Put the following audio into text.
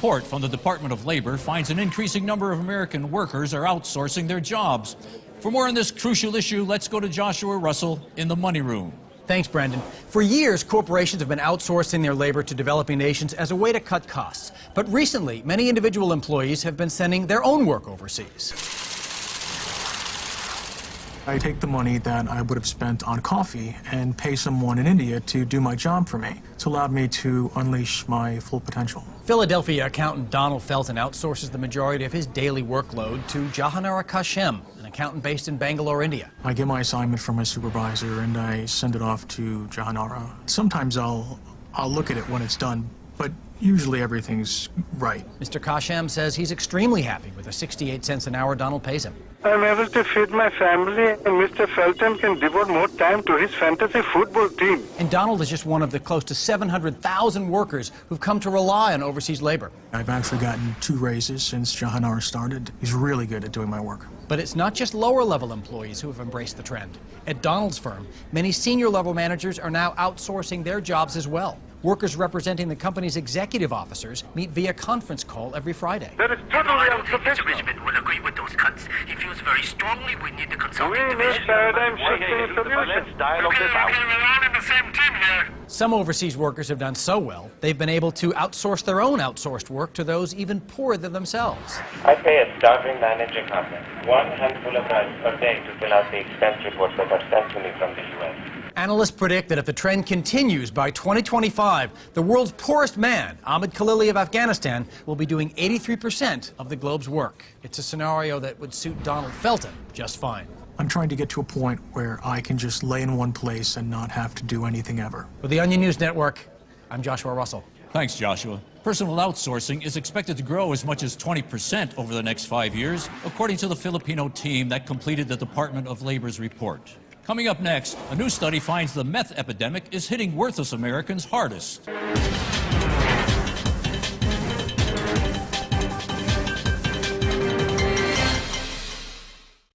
report from the Department of Labor finds an increasing number of American workers are outsourcing their jobs. For more on this crucial issue, let's go to Joshua Russell in the Money Room. Thanks, Brendan. For years, corporations have been outsourcing their labor to developing nations as a way to cut costs. But recently, many individual employees have been sending their own work overseas. I take the money that I would have spent on coffee and pay someone in India to do my job for me. It's allowed me to unleash my full potential. Philadelphia accountant Donald Felton outsources the majority of his daily workload to Jahanara Kashem, an accountant based in Bangalore, India. I get my assignment from my supervisor and I send it off to Jahanara. Sometimes I'll look at it when it's done, but usually everything's right. Mr. Kashem says he's extremely happy with the 68 cents an hour Donald pays him. I'm able to feed my family, and Mr. Felton can devote more time to his fantasy football team. And Donald is just one of the close to 700,000 workers who've come to rely on overseas labor. I've actually gotten 2 raises since Jahanara started. He's really good at doing my work. But it's not just lower-level employees who have embraced the trend. At Donald's firm, many senior-level managers are now outsourcing their jobs as well. Workers representing the company's executive officers meet via conference call every Friday. That is totally unprofessional. Management will agree with those cuts. He feels very strongly we need the consulting We need division. paradigm-shifting solutions. Some overseas workers have done so well, they've been able to outsource their own outsourced work to those even poorer than themselves. I pay a starving manager accountant one handful of rice per day to fill out the expense reports that are sent to me from the U.S. Analysts predict that if the trend continues by 2025, the world's poorest man, Ahmed Khalili of Afghanistan, will be doing 83% of the globe's work. It's a scenario that would suit Donald Felton just fine. I'm trying to get to a point where I can just lay in one place and not have to do anything ever. With the Onion News Network, I'm Joshua Russell. Thanks, Joshua. Personal outsourcing is expected to grow as much as 20% over the next 5 years, according to the Filipino team that completed the Department of Labor's report. Coming up next, a new study finds the meth epidemic is hitting worthless Americans hardest.